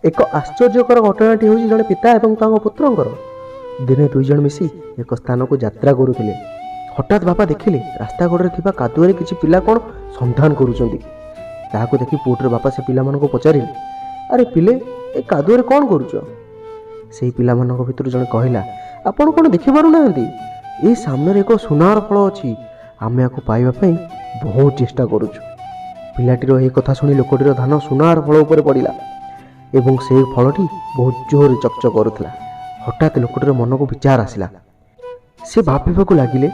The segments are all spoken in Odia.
ଏକ ଆଶ୍ଚର୍ଯ୍ୟକର ଘଟଣାଟି ହେଉଛି ଜଣେ ପିତା ଏବଂ ତାଙ୍କ ପୁତ୍ରଙ୍କର। ଦିନେ ଦୁଇଜଣ ମିଶି ଏକ ସ୍ଥାନକୁ ଯାତ୍ରା କରୁଥିଲେ। ହଠାତ୍ ବାପା ଦେଖିଲେ ରାସ୍ତା କଡ଼ରେ ଥିବା କାଦୁଅରେ କିଛି ପିଲା କ'ଣ ସନ୍ଧାନ କରୁଛନ୍ତି। ତାହାକୁ ଦେଖି ପୁଅଟିର ବାପା ସେ ପିଲାମାନଙ୍କୁ ପଚାରିଲେ, ଆରେ ପିଲେ, ଏ କାଦୁଅରେ କ'ଣ କରୁଛ? ସେହି ପିଲାମାନଙ୍କ ଭିତରୁ ଜଣେ କହିଲା, ଆପଣ କ'ଣ ଦେଖିପାରୁନାହାନ୍ତି? ଏଇ ସାମ୍ନାରେ ଏକ ସୁନାର ଫଳ ଅଛି। ଆମେ ଏହାକୁ ପାଇବା ପାଇଁ ବହୁତ ଚେଷ୍ଟା କରୁଛୁ। ପିଲାଟିର ଏହି କଥା ଶୁଣି ଲୋକଟିର ଧ୍ୟାନ ସୁନାର ଫଳ ଉପରେ ପଡ଼ିଲା ଏବଂ ସେହି ଫଳଟି ବହୁତ ଜୋରରେ ଚକଚକ କରୁଥିଲା। ହଠାତ୍ ଲୋକଟିର ମନକୁ ବିଚାର ଆସିଲା। ସେ ଭାବିବାକୁ ଲାଗିଲେ,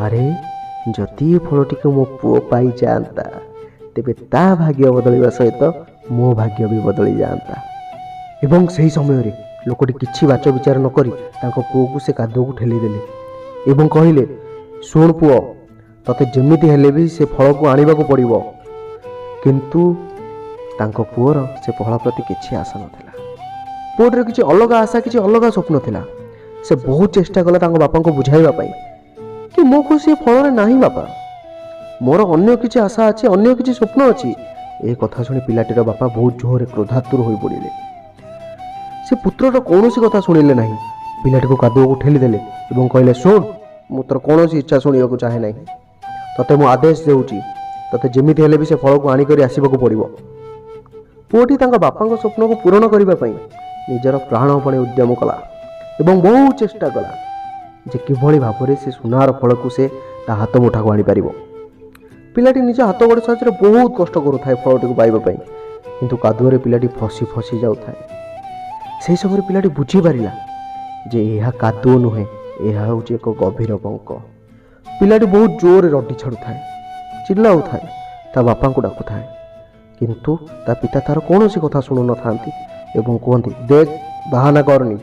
ଆରେ ଯଦି ଏ ଫଳଟିକୁ ମୋ ପୁଅ ପାଇଯାଆନ୍ତା, ତେବେ ତା ଭାଗ୍ୟ ବଦଳିବା ସହିତ ମୋ ଭାଗ୍ୟ ବି ବଦଳି ଯାଆନ୍ତା। ଏବଂ ସେହି ସମୟରେ ଲୋକଟି କିଛି ବାଛ ବିଚାର ନ କରି ତାଙ୍କ ପୁଅକୁ ସେ କାଦୁଅକୁ ଠେଲିଦେଲେ ଏବଂ କହିଲେ, ଶୁଣ ପୁଅ, ତତେ ଯେମିତି ହେଲେ ବି ସେ ଫଳକୁ ଆଣିବାକୁ ପଡ଼ିବ। କିନ୍ତୁ ତାଙ୍କ ପୁଅର ସେ ଫଳ ପ୍ରତି କିଛି ଆଶା ନଥିଲା। ପୁଅଟିର କିଛି ଅଲଗା ଆଶା, କିଛି ଅଲଗା ସ୍ୱପ୍ନ ଥିଲା। ସେ ବହୁତ ଚେଷ୍ଟା କଲା ତାଙ୍କ ବାପାଙ୍କୁ ବୁଝାଇବା ପାଇଁ କି ମୋ ଖୁସି ଏ ଫଳରେ ନାହିଁ ବାପା, ମୋର ଅନ୍ୟ କିଛି ଆଶା ଅଛି, ଅନ୍ୟ କିଛି ସ୍ୱପ୍ନ ଅଛି। ଏ କଥା ଶୁଣି ପିଲାଟିର ବାପା ବହୁତ ଜୋରରେ କ୍ରୋଧାତୁର ହୋଇପଡ଼ିଲେ। ସେ ପୁତ୍ରର କୌଣସି କଥା ଶୁଣିଲେ ନାହିଁ। ପିଲାଟିକୁ କାଦୁଅକୁ ଠେଲିଦେଲେ ଏବଂ କହିଲେ, ଶୁଣ, ମୁଁ ତୋର କୌଣସି ଇଚ୍ଛା ଶୁଣିବାକୁ ଚାହେଁ ନାହିଁ। ତତେ ମୁଁ ଆଦେଶ ଦେଉଛି, ତତେ ଯେମିତି ହେଲେ ବି ସେ ଫଳକୁ ଆଣିକରି ଆସିବାକୁ ପଡ଼ିବ। ପୁଅଟି ତାଙ୍କ ବାପାଙ୍କ ସ୍ୱପ୍ନକୁ ପୂରଣ କରିବା ପାଇଁ ନିଜର ପ୍ରାଣପଣେ ଉଦ୍ୟମ କଲା ଏବଂ ବହୁତ ଚେଷ୍ଟା କଲା ଯେ କିଭଳି ଭାବରେ ସେ ସୁନାର ଫଳକୁ ସେ ତା ହାତ ମୁଠାକୁ ଆଣିପାରିବ। ପିଲାଟି ନିଜ ହାତ ଗୋଡ଼ ସାହାଯ୍ୟରେ ବହୁତ କଷ୍ଟ କରୁଥାଏ ଫଳଟିକୁ ପାଇବା ପାଇଁ, କିନ୍ତୁ କାଦୁଅରେ ପିଲାଟି ଫସି ଫସି ଯାଉଥାଏ। ସେହି ସମୟରେ ପିଲାଟି ବୁଝିପାରିଲା ଯେ ଏହା କାଦୁଅ ନୁହେଁ, ଏହା ହେଉଛି ଏକ ଗଭୀର ପଙ୍କ। ପିଲାଟି ବହୁତ ଜୋରରେ ରଡ଼ି ଛାଡ଼ୁଥାଏ, ଚିଲ୍ଲାଉଥାଏ, ତା ବାପାଙ୍କୁ ଡାକୁଥାଏ, କିନ୍ତୁ ତା ପିତା ତାର କୌଣସି କଥା ଶୁଣୁନଥାନ୍ତି ଏବଂ କୁହନ୍ତି, ଦେଖ, ବାହାନା କରନି,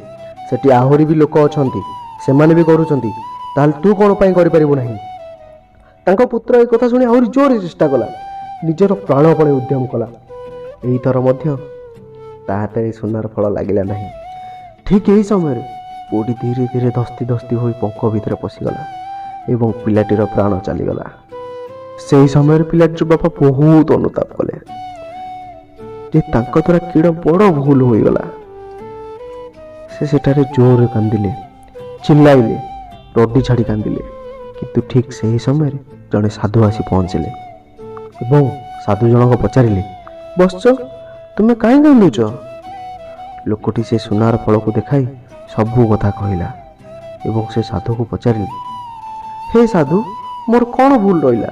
ସେଠି ଆହୁରି ବି ଲୋକ ଅଛନ୍ତି, ସେମାନେ ବି କରୁଛନ୍ତି, ତାହେଲେ ତୁ କ'ଣ ପାଇଁ କରିପାରିବୁ ନାହିଁ? ତାଙ୍କ ପୁତ୍ର ଏ କଥା ଶୁଣି ଆହୁରି ଜୋରରେ ଚେଷ୍ଟା କଲା, ନିଜର ପ୍ରାଣପଣେ ଉଦ୍ୟମ କଲା। ଏଇଥର ମଧ୍ୟ ତା ହାତରେ ସୁନାର ଫଳ ଲାଗିଲା ନାହିଁ। ଠିକ୍ ଏହି ସମୟରେ ପୁଅଟି ଧୀରେ ଧୀରେ ଧସ୍ତି ଧସ୍ତି ହୋଇ ପଙ୍କ ଭିତରେ ପଶିଗଲା ଏବଂ ପିଲାଟିର ପ୍ରାଣ ଚାଲିଗଲା। ସେହି ସମୟରେ ପିଲାଟିର ବାପା ବହୁତ ଅନୁତାପ କଲେ ଯେ ତାଙ୍କ ଦ୍ୱାରା କେଡ଼େ ବଡ଼ ଭୁଲ ହୋଇଗଲା। ସେ ସେଠାରେ ଜୋରରେ କାନ୍ଦିଲେ, ଚିଲ୍ଲାଇଲେ, ରଡ଼ି ଛାଡ଼ି କାନ୍ଦିଲେ। କିନ୍ତୁ ଠିକ୍ ସେହି ସମୟରେ ଜଣେ ସାଧୁ ଆସି ପହଞ୍ଚିଲେ ଏବଂ ସାଧୁ ଜଣକ ପଚାରିଲେ, ବତ୍ସ, ତୁମେ କାହିଁ କାନ୍ଦୁଛ? ଲୋକଟି ସେ ସୁନାର ଫଳକୁ ଦେଖାଇ ସବୁ କଥା କହିଲା ଏବଂ ସେ ସାଧୁକୁ ପଚାରିଲେ, ହେ ସାଧୁ, ମୋର କ'ଣ ଭୁଲ ରହିଲା?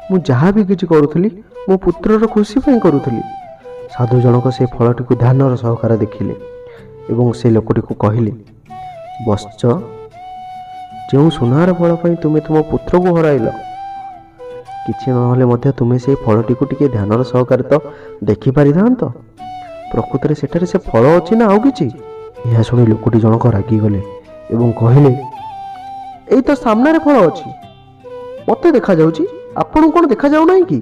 ମୁଁ ଯାହା ବି କିଛି କରୁଥିଲି ମୋ ପୁତ୍ରର ଖୁସି ପାଇଁ କରୁଥିଲି। ସାଧୁ ଜଣକ ସେ ଫଳଟିକୁ ଧ୍ୟାନର ସହକାରେ ଦେଖିଲେ ଏବଂ ସେ ଲୋକଟିକୁ କହିଲେ, ବତ୍ସ, ଯେଉଁ ସୁନାର ଫଳ ପାଇଁ ତୁମେ ତୁମ ପୁତ୍ରକୁ ହରାଇଲ, କିଛି ନହେଲେ ମଧ୍ୟ ତୁମେ ସେହି ଫଳଟିକୁ ଟିକେ ଧ୍ୟାନର ସହକାରେ ତ ଦେଖିପାରିଥାନ୍ତ। ପ୍ରକୃତରେ ସେଠାରେ ସେ ଫଳ ଅଛି ନା ଆଉ କିଛି? ଏହା ଶୁଣି ଲୋକଟି ଜଣକ ରାଗିଗଲେ ଏବଂ କହିଲେ, ଏଇ ତ ସାମ୍ନାରେ ଫଳ ଅଛି, ମୋତେ ଦେଖାଯାଉଛି, ଆପଣଙ୍କୁ କ'ଣ ଦେଖାଯାଉନାହିଁ କି?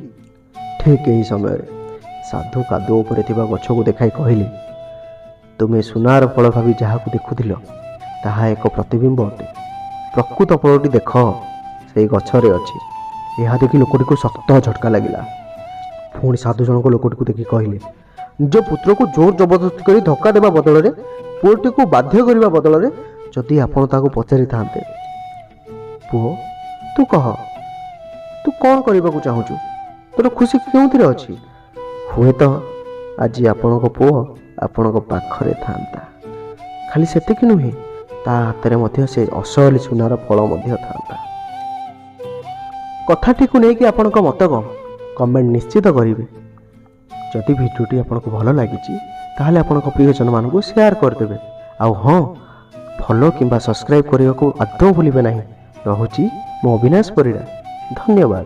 ଠିକ୍ ଏହି ସମୟରେ ସାଧୁ କାଦୁଅ ଉପରେ ଥିବା ଗଛକୁ ଦେଖାଇ କହିଲେ, ତୁମେ ସୁନାର ଫଳ ଭାବି ଯାହାକୁ ଦେଖୁଥିଲ ତାହା ଏକ ପ୍ରତିବିମ୍ବ ଅଟେ। ପ୍ରକୃତ ଫଳଟି ଦେଖ, ସେଇ ଗଛରେ ଅଛି। ଏହା ଦେଖି ଲୋକଟିକୁ ଶକ୍ତ ଝଟକା ଲାଗିଲା। ପୁଣି ସାଧୁ ଜଣକ ଲୋକଟିକୁ ଦେଖି କହିଲେ, ନିଜ ପୁତ୍ରକୁ ଜୋର ଜବରଦସ୍ତି କରି ଧକ୍କା ଦେବା ବଦଳରେ, ପୁଅଟିକୁ ବାଧ୍ୟ କରିବା ବଦଳରେ ଯଦି ଆପଣ ତାକୁ ପଚାରିଥାନ୍ତେ, ପୁଅ, ତୁ କହ, ତୁ କ'ଣ କରିବାକୁ ଚାହୁଁଛୁ? ତୋର ଖୁସି କେଉଁଥିରେ ଅଛି? ହୁଏତ ଆଜି ଆପଣଙ୍କ ପୁଅ ଆପଣଙ୍କ ପାଖରେ ଥାନ୍ତା। ଖାଲି ସେତିକି ନୁହେଁ, ତା ହାତରେ ମଧ୍ୟ ସେ ଅସଲି ସୁନାର ଫଳ ମଧ୍ୟ ଥାନ୍ତା। କଥାଟିକୁ ନେଇକି ଆପଣଙ୍କ ମତ କ'ଣ? କମେଣ୍ଟ ନିଶ୍ଚିତ କରିବେ। ଯଦି ଭିଡ଼ିଓଟି ଆପଣଙ୍କୁ ଭଲ ଲାଗିଛି ତାହେଲେ ଆପଣଙ୍କ ପ୍ରିୟଜନମାନଙ୍କୁ ସେୟାର କରିଦେବେ। ଆଉ ହଁ, ଫଲୋ କିମ୍ବା ସବସ୍କ୍ରାଇବ୍ କରିବାକୁ ଆଦୌ ଭୁଲିବେ ନାହିଁ। ରହୁଛି ମୁଁ ଅବିନାଶ ପରିଡ଼ା। ଧନ୍ୟବାଦ।